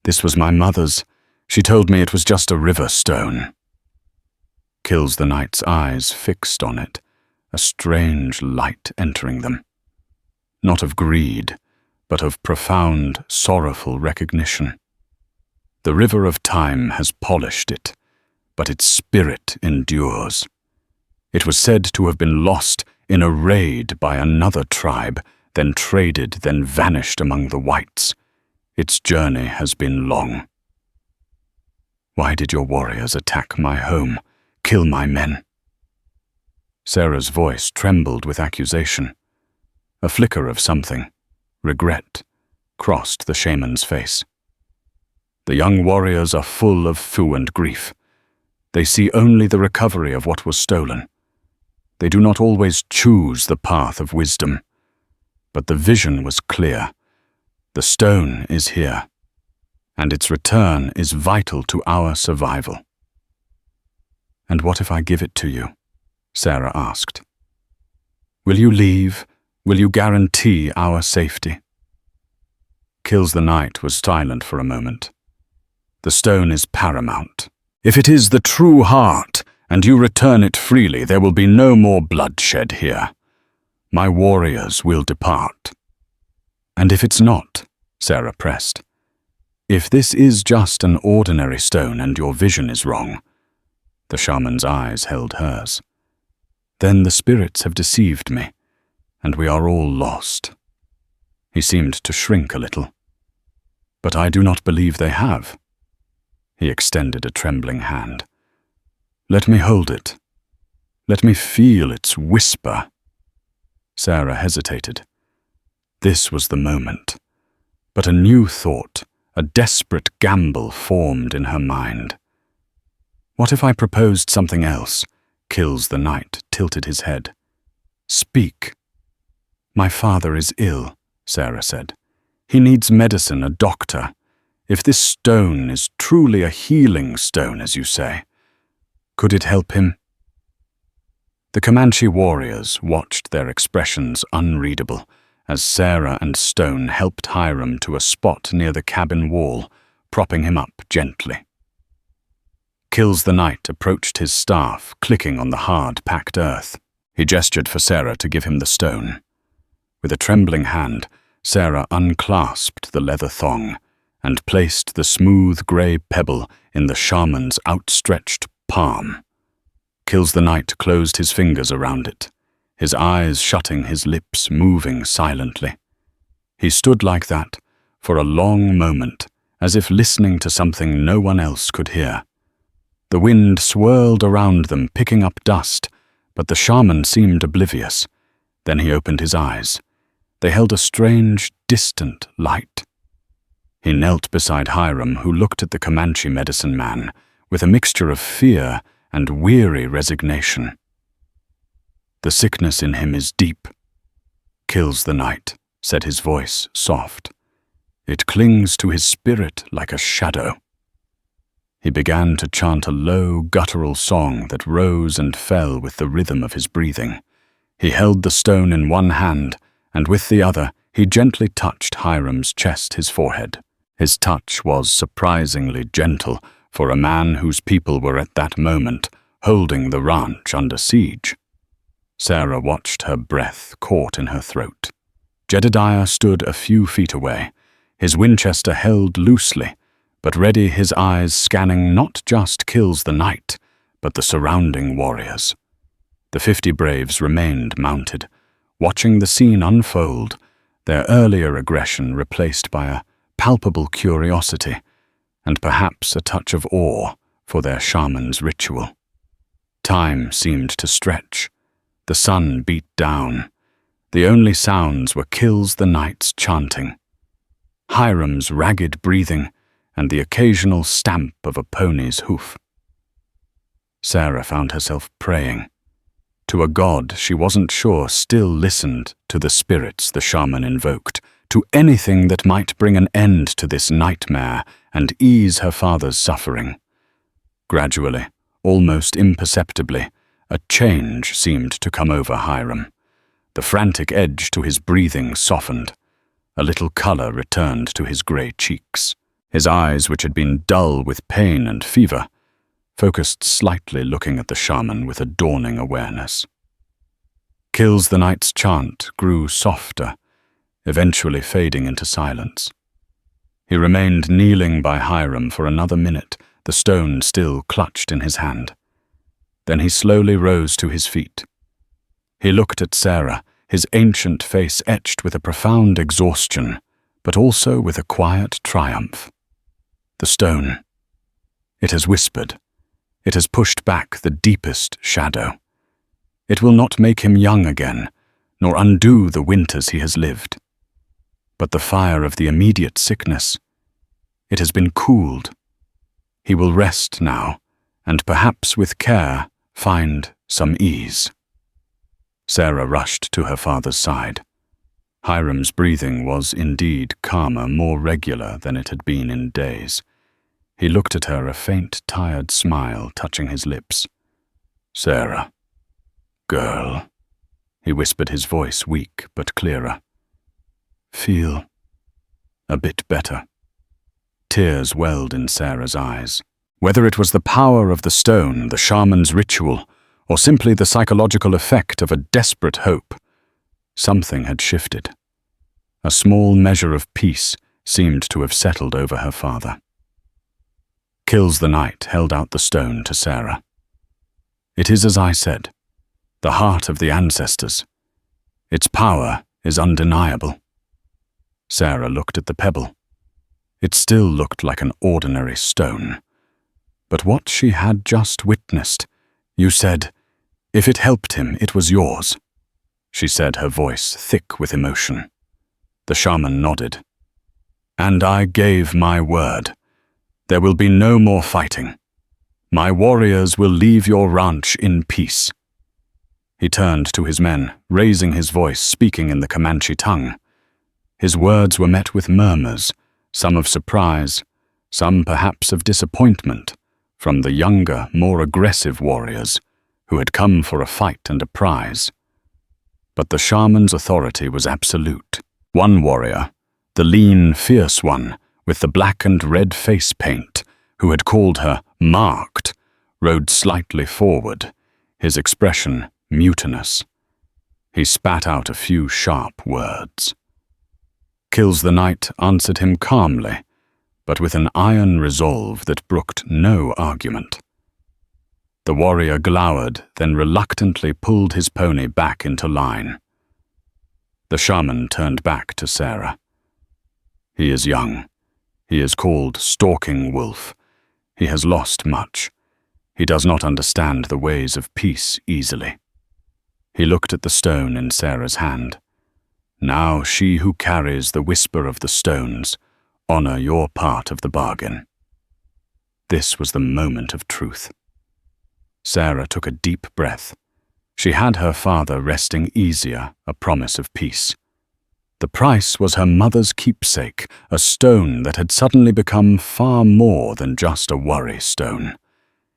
This was my mother's. She told me it was just a river stone. Kills the Knight's eyes fixed on it, a strange light entering them. Not of greed, but of profound, sorrowful recognition. The river of time has polished it, but its spirit endures. It was said to have been lost in a raid by another tribe, then traded, then vanished among the whites. Its journey has been long. Why did your warriors attack my home, kill my men? Sarah's voice trembled with accusation. A flicker of something, regret, crossed the shaman's face. The young warriors are full of fu and grief. They see only the recovery of what was stolen. They do not always choose the path of wisdom. But the vision was clear. The stone is here, and its return is vital to our survival. And what if I give it to you? Sarah asked. Will you leave? Will you guarantee our safety? Kills the Knight was silent for a moment. The stone is paramount. If it is the true heart, and you return it freely, there will be no more bloodshed here. My warriors will depart. And if it's not, Sarah pressed, if this is just an ordinary stone and your vision is wrong, the shaman's eyes held hers, then the spirits have deceived me, and we are all lost. He seemed to shrink a little. But I do not believe they have. He extended a trembling hand. Let me hold it. Let me feel its whisper. Sarah hesitated. This was the moment. But a new thought, a desperate gamble formed in her mind. What if I proposed something else? Kills the Knight tilted his head. Speak. My father is ill, Sarah said. He needs medicine, a doctor. If this stone is truly a healing stone, as you say, could it help him? The Comanche warriors watched their expressions unreadable as Sarah and Stone helped Hiram to a spot near the cabin wall, propping him up gently. Kills the Knight approached his staff, clicking on the hard-packed earth. He gestured for Sarah to give him the stone. With a trembling hand, Sarah unclasped the leather thong and placed the smooth grey pebble in the shaman's outstretched palm. Kills the Knight closed his fingers around it, his eyes shutting, his lips moving silently. He stood like that for a long moment, as if listening to something no one else could hear. The wind swirled around them, picking up dust, but the shaman seemed oblivious. Then he opened his eyes. They held a strange, distant light. He knelt beside Hiram, who looked at the Comanche medicine man with a mixture of fear and weary resignation. The sickness in him is deep. Kills the Knight, said his voice soft. It clings to his spirit like a shadow. He began to chant a low, guttural song that rose and fell with the rhythm of his breathing. He held the stone in one hand, and with the other he gently touched Hiram's chest, his forehead. His touch was surprisingly gentle for a man whose people were at that moment holding the ranch under siege. Sarah watched her breath caught in her throat. Jedediah stood a few feet away, his Winchester held loosely, but ready, his eyes scanning not just Kills the Knight, but the surrounding warriors. The 50 braves remained mounted, watching the scene unfold, their earlier aggression replaced by a palpable curiosity, and perhaps a touch of awe for their shaman's ritual. Time seemed to stretch. The sun beat down. The only sounds were Kills the Knight's chanting, Hiram's ragged breathing, and the occasional stamp of a pony's hoof. Sarah found herself praying to a god she wasn't sure still listened to the spirits the shaman invoked, to anything that might bring an end to this nightmare and ease her father's suffering. Gradually, almost imperceptibly, a change seemed to come over Hiram. The frantic edge to his breathing softened. A little color returned to his grey cheeks. His eyes, which had been dull with pain and fever, focused slightly, looking at the shaman with a dawning awareness. Kills the Night's chant grew softer, eventually fading into silence. He remained kneeling by Hiram for another minute, the stone still clutched in his hand. Then he slowly rose to his feet. He looked at Sarah, his ancient face etched with a profound exhaustion, but also with a quiet triumph. The stone. It has whispered. It has pushed back the deepest shadow. It will not make him young again, nor undo the winters he has lived. But the fire of the immediate sickness, it has been cooled. He will rest now, and perhaps with care find some ease. Sarah rushed to her father's side. Hiram's breathing was indeed calmer, more regular than it had been in days. He looked at her, a faint, tired smile touching his lips. "Sarah, girl," he whispered, his voice weak but clearer. "Feel a bit better." Tears welled in Sarah's eyes. Whether it was the power of the stone, the shaman's ritual, or simply the psychological effect of a desperate hope, something had shifted. A small measure of peace seemed to have settled over her father. Kills the Night held out the stone to Sarah. "It is as I said, the heart of the ancestors. Its power is undeniable." Sarah looked at the pebble. It still looked like an ordinary stone. But what she had just witnessed, "You said, if it helped him, it was yours," she said, her voice thick with emotion. The shaman nodded. "And I gave my word. There will be no more fighting. My warriors will leave your ranch in peace." He turned to his men, raising his voice, speaking in the Comanche tongue. His words were met with murmurs, some of surprise, some perhaps of disappointment, from the younger, more aggressive warriors who had come for a fight and a prize. But the shaman's authority was absolute. One warrior, the lean, fierce one, with the black and red face paint, who had called her marked, rode slightly forward, his expression mutinous. He spat out a few sharp words. Kills the Night answered him calmly, but with an iron resolve that brooked no argument. The warrior glowered, then reluctantly pulled his pony back into line. The shaman turned back to Sarah. "He is young. He is called Stalking Wolf. He has lost much. He does not understand the ways of peace easily." He looked at the stone in Sarah's hand. "Now she who carries the whisper of the stones, honor your part of the bargain." This was the moment of truth. Sarah took a deep breath. She had her father resting easier, a promise of peace. The price was her mother's keepsake, a stone that had suddenly become far more than just a worry stone.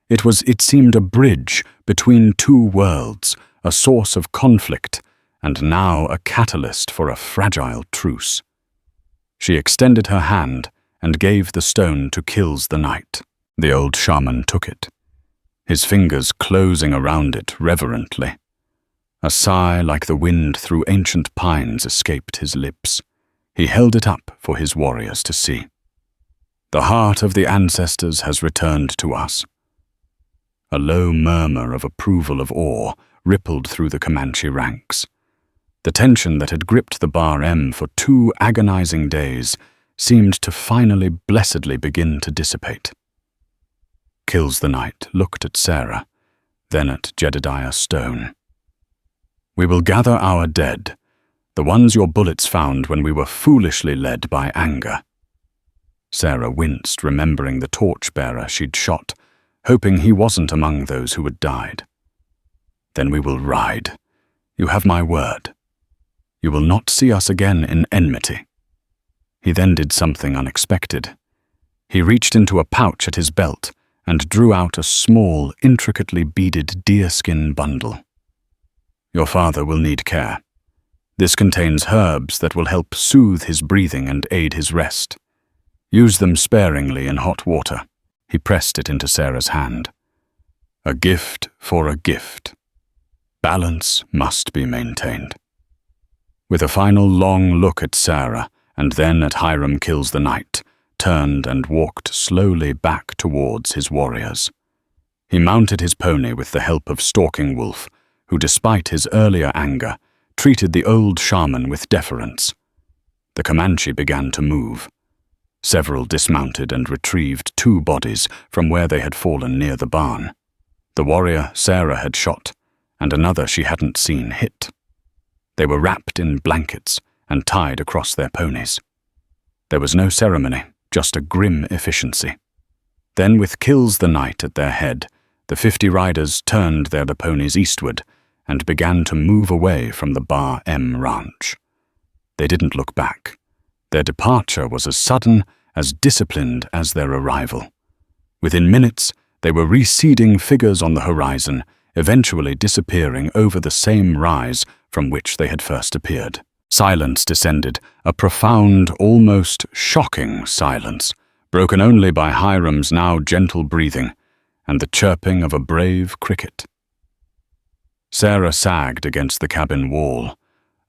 It seemed a bridge between two worlds, a source of conflict, and now a catalyst for a fragile truce. She extended her hand and gave the stone to Kills the Night. The old shaman took it, his fingers closing around it reverently. A sigh like the wind through ancient pines escaped his lips. He held it up for his warriors to see. "The heart of the ancestors has returned to us." A low murmur of approval, of awe, rippled through the Comanche ranks. The tension that had gripped the Bar M for 2 agonizing days seemed to finally blessedly begin to dissipate. Kills the Night looked at Sarah, then at Jedediah Stone. "We will gather our dead, the ones your bullets found when we were foolishly led by anger." Sarah winced, remembering the torchbearer she'd shot, hoping he wasn't among those who had died. "Then we will ride. You have my word. You will not see us again in enmity." He then did something unexpected. He reached into a pouch at his belt and drew out a small, intricately beaded deerskin bundle. "Your father will need care. This contains herbs that will help soothe his breathing and aid his rest. Use them sparingly in hot water. He pressed it into Sarah's hand. A gift for a gift. Balance must be maintained. With a final long look at Sarah, and then at Hiram Kills the Night, turned and walked slowly back towards his warriors. He mounted his pony with the help of Stalking Wolf, who, despite his earlier anger, treated the old shaman with deference. The Comanche began to move. Several dismounted and retrieved 2 bodies from where they had fallen near the barn. The warrior Sarah had shot, and another she hadn't seen hit. They were wrapped in blankets and tied across their ponies. There was no ceremony, just a grim efficiency. Then, with Kills the Night at their head, the 50 riders turned their ponies eastward and began to move away from the Bar M ranch. They didn't look back. Their departure was as sudden, as disciplined as their arrival. Within minutes, they were receding figures on the horizon, eventually disappearing over the same rise from which they had first appeared. Silence descended, a profound, almost shocking silence, broken only by Hiram's now gentle breathing and the chirping of a brave cricket. Sarah sagged against the cabin wall,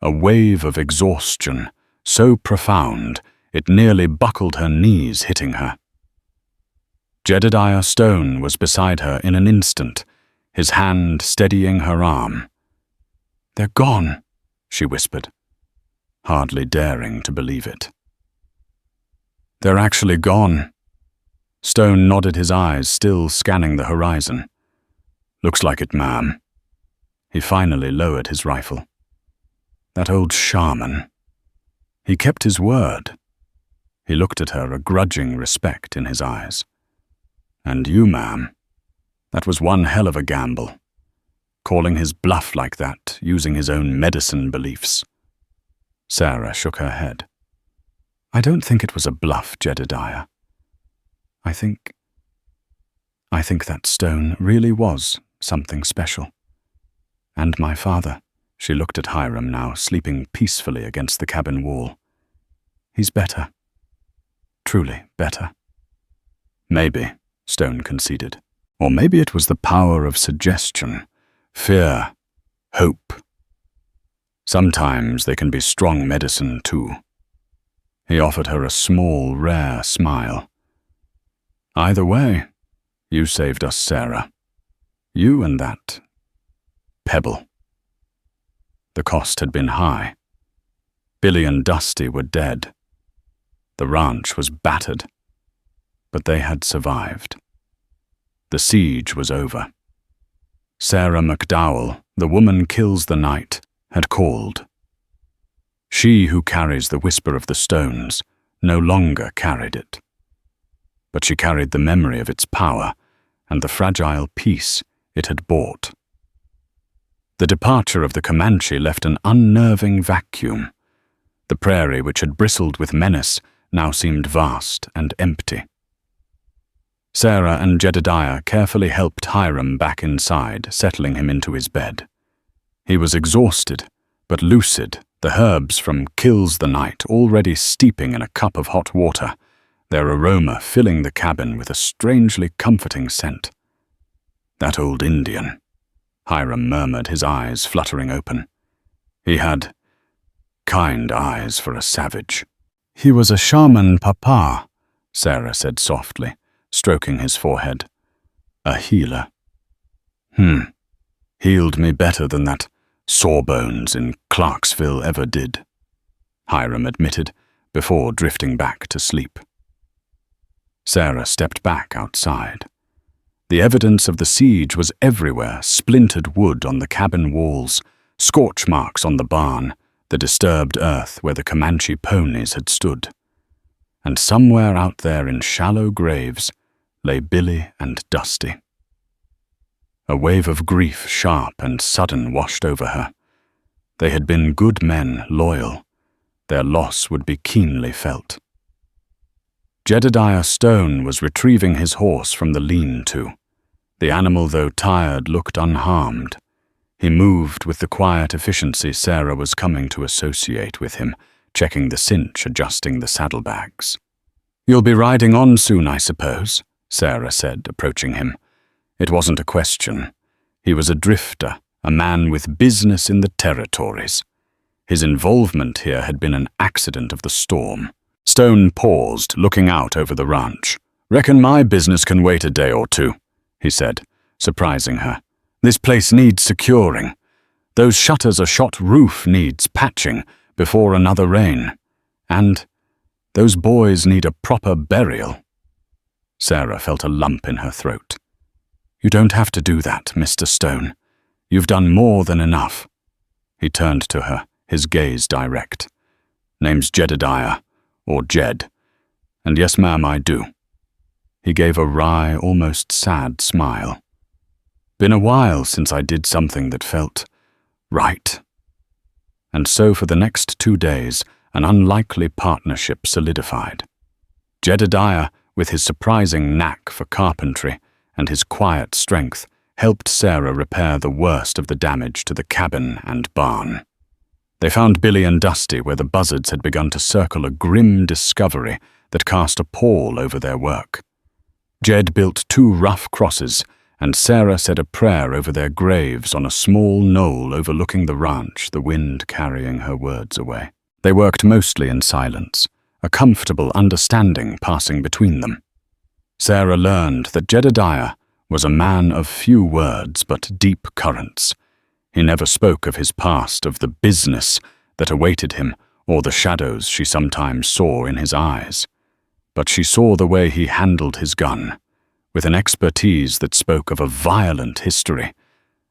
a wave of exhaustion so profound it nearly buckled her knees, hitting her. Jedediah Stone was beside her in an instant, his hand steadying her arm. "They're gone," she whispered, hardly daring to believe it. "They're actually gone." Stone nodded his eyes, still scanning the horizon. "Looks like it, ma'am." He finally lowered his rifle. That old shaman. He kept his word. He looked at her, a grudging respect in his eyes. "And you, ma'am, that was one hell of a gamble. Calling his bluff like that, using his own medicine beliefs." Sarah shook her head. "I don't think it was a bluff, Jedediah. I think that Stone really was something special. And my father," she looked at Hiram now, sleeping peacefully against the cabin wall. "He's better. Truly better." "Maybe," Stone conceded. "Or maybe it was the power of suggestion, fear, hope. Sometimes they can be strong medicine, too." He offered her a small, rare smile. "Either way, you saved us, Sarah. You and that pebble." The cost had been high. Billy and Dusty were dead. The ranch was battered, but they had survived. The siege was over. Sarah McDowell, the woman Kills the Night, had called. She who carries the whisper of the stones no longer carried it. But she carried the memory of its power and the fragile peace it had bought. The departure of the Comanche left an unnerving vacuum. The prairie, which had bristled with menace, now seemed vast and empty. Sarah and Jedediah carefully helped Hiram back inside, settling him into his bed. He was exhausted, but lucid, the herbs from Kills the Night already steeping in a cup of hot water, their aroma filling the cabin with a strangely comforting scent. "That old Indian," Hiram murmured, his eyes fluttering open. He had kind eyes for a savage. "He was a shaman papa," Sarah said softly, stroking his forehead. "A healer. Healed me better than that Sawbones in Clarksville ever did," Hiram admitted, before drifting back to sleep. Sarah stepped back outside. The evidence of the siege was everywhere, splintered wood on the cabin walls, scorch marks on the barn, the disturbed earth where the Comanche ponies had stood. And somewhere out there in shallow graves lay Billy and Dusty. A wave of grief, sharp and sudden, washed over her. They had been good men, loyal. Their loss would be keenly felt. Jedediah Stone was retrieving his horse from the lean-to. The animal, though tired, looked unharmed. He moved with the quiet efficiency Sarah was coming to associate with him, checking the cinch, adjusting the saddlebags. "You'll be riding on soon, I suppose," Sarah said, approaching him. It wasn't a question. He was a drifter, a man with business in the territories. His involvement here had been an accident of the storm. Stone paused, looking out over the ranch. "Reckon my business can wait a day or two," he said, surprising her. "This place needs securing. Those shutters a shot roof needs patching before another rain. And those boys need a proper burial." Sarah felt a lump in her throat. "You don't have to do that, Mr. Stone. You've done more than enough." He turned to her, his gaze direct. "Name's Jedediah, or Jed. And yes, ma'am, I do." He gave a wry, almost sad smile. "Been a while since I did something that felt right." And so for the next 2 days, an unlikely partnership solidified. Jedediah, with his surprising knack for carpentry and his quiet strength, helped Sarah repair the worst of the damage to the cabin and barn. They found Billy and Dusty where the buzzards had begun to circle a grim discovery that cast a pall over their work. Jed built 2 rough crosses, and Sarah said a prayer over their graves on a small knoll overlooking the ranch, the wind carrying her words away. They worked mostly in silence, a comfortable understanding passing between them. Sarah learned that Jedediah was a man of few words but deep currents. He never spoke of his past, of the business that awaited him, or the shadows she sometimes saw in his eyes. But she saw the way he handled his gun, with an expertise that spoke of a violent history,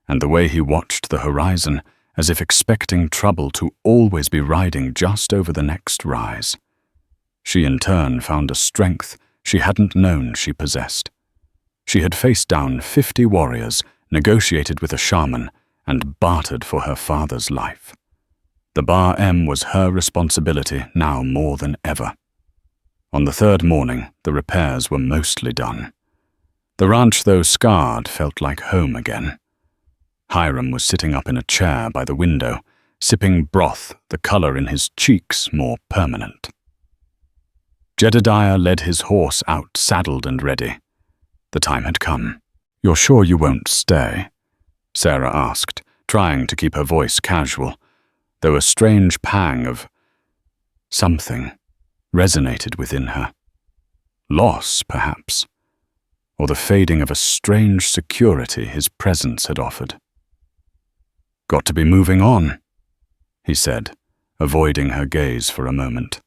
and the way he watched the horizon as if expecting trouble to always be riding just over the next rise. She in turn found a strength she hadn't known she possessed. She had faced down 50 warriors, negotiated with a shaman, and bartered for her father's life. The Bar M was her responsibility now more than ever. On the 3rd morning, the repairs were mostly done. The ranch, though scarred, felt like home again. Hiram was sitting up in a chair by the window, sipping broth, the color in his cheeks more permanent. Jedediah led his horse out, saddled and ready. The time had come. "You're sure you won't stay?" Sarah asked, trying to keep her voice casual, though a strange pang of something resonated within her. Loss, perhaps, or the fading of a strange security his presence had offered. "Got to be moving on," he said, avoiding her gaze for a moment.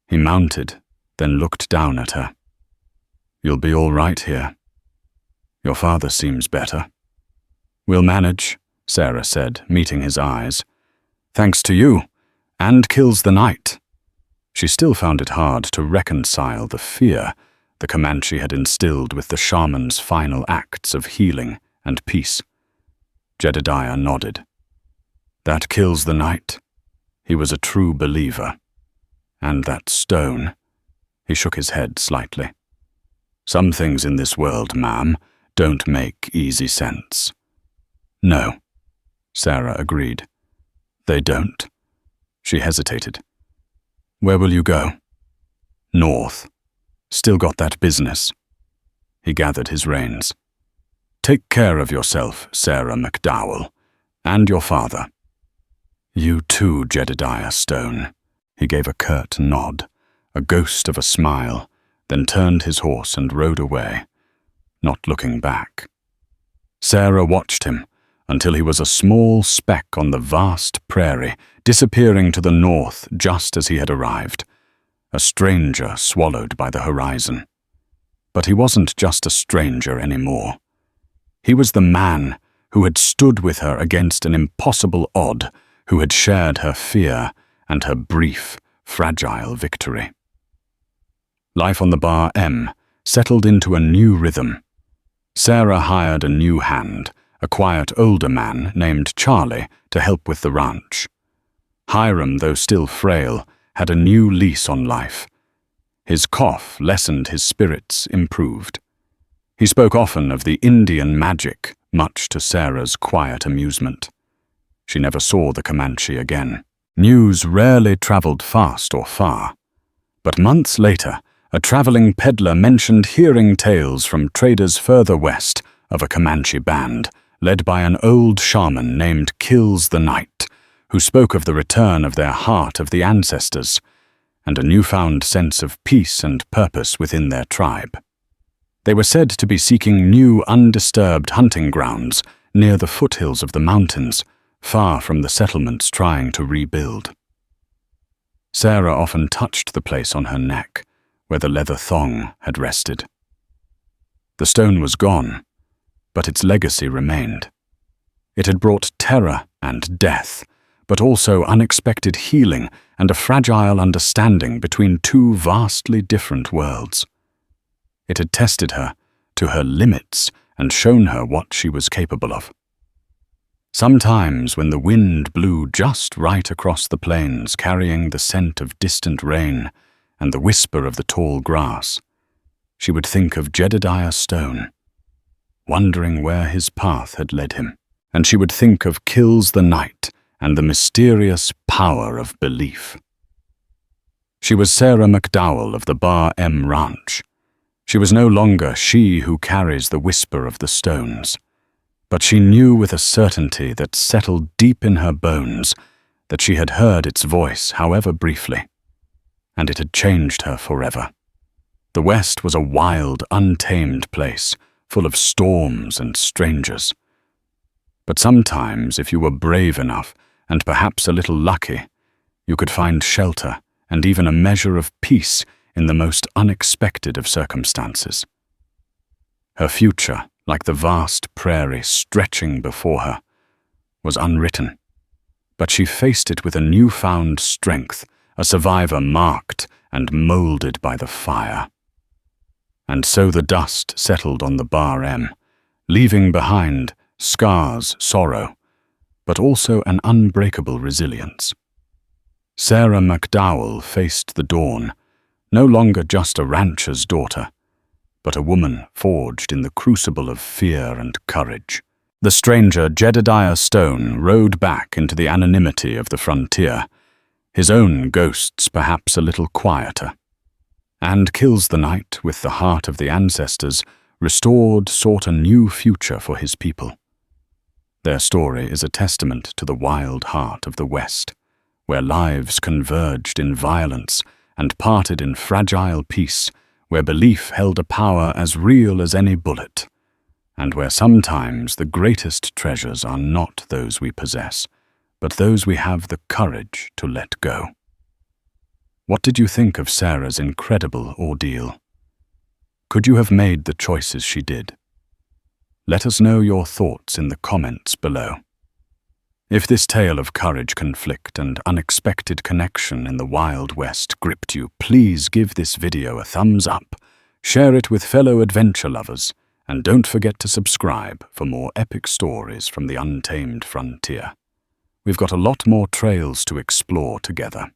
He mounted, then looked down at her. "You'll be all right here. Your father seems better." "We'll manage," Sarah said, meeting his eyes. "Thanks to you, and kills the night." She still found it hard to reconcile the fear the Comanche had instilled with the shaman's final acts of healing and peace. Jedediah nodded. "That kills the night." He was a true believer. "And that stone." He shook his head slightly. "Some things in this world, ma'am, don't make easy sense." "No," Sarah agreed. "They don't." She hesitated. "Where will you go?" "North. Still got that business." He gathered his reins. "Take care of yourself, Sarah McDowell, and your father." "You too, Jedediah Stone." He gave a curt nod, a ghost of a smile, then turned his horse and rode away, not looking back. Sarah watched him until he was a small speck on the vast prairie, disappearing to the north just as he had arrived, a stranger swallowed by the horizon. But he wasn't just a stranger anymore. He was the man who had stood with her against an impossible odd, who had shared her fear and her brief, fragile victory. Life on the Bar M settled into a new rhythm. Sarah hired a new hand, a quiet older man named Charlie, to help with the ranch. Hiram, though still frail, had a new lease on life. His cough lessened, his spirits improved. He spoke often of the Indian magic, much to Sarah's quiet amusement. She never saw the Comanche again. News rarely traveled fast or far. But months later, a traveling peddler mentioned hearing tales from traders further west of a Comanche band, led by an old shaman named Kills the Night, who spoke of the return of their heart of the ancestors, and a newfound sense of peace and purpose within their tribe. They were said to be seeking new, undisturbed hunting grounds near the foothills of the mountains, far from the settlements trying to rebuild. Sarah often touched the place on her neck, where the leather thong had rested. The stone was gone, but its legacy remained. It had brought terror and death, but also unexpected healing and a fragile understanding between two vastly different worlds. It had tested her to her limits and shown her what she was capable of. Sometimes, when the wind blew just right across the plains, carrying the scent of distant rain and the whisper of the tall grass, she would think of Jedediah Stone, wondering where his path had led him, and she would think of Kills the Night and the mysterious power of belief. She was Sarah McDowell of the Bar M Ranch. She was no longer she who carries the whisper of the stones, but she knew with a certainty that settled deep in her bones that she had heard its voice, however briefly, and it had changed her forever. The West was a wild, untamed place, full of storms and strangers. But sometimes, if you were brave enough, and perhaps a little lucky, you could find shelter and even a measure of peace in the most unexpected of circumstances. Her future, like the vast prairie stretching before her, was unwritten, but she faced it with a newfound strength, a survivor marked and molded by the fire. And so the dust settled on the Bar M, leaving behind scars, sorrow, but also an unbreakable resilience. Sarah McDowell faced the dawn, no longer just a rancher's daughter, but a woman forged in the crucible of fear and courage. The stranger Jedediah Stone rode back into the anonymity of the frontier, his own ghosts perhaps a little quieter. And Kills the Night, with the heart of the ancestors, restored, sought a new future for his people. Their story is a testament to the wild heart of the West, where lives converged in violence and parted in fragile peace, where belief held a power as real as any bullet, and where sometimes the greatest treasures are not those we possess, but those we have the courage to let go. What did you think of Sarah's incredible ordeal? Could you have made the choices she did? Let us know your thoughts in the comments below. If this tale of courage, conflict, and unexpected connection in the Wild West gripped you, please give this video a thumbs up, share it with fellow adventure lovers, and don't forget to subscribe for more epic stories from the untamed frontier. We've got a lot more trails to explore together.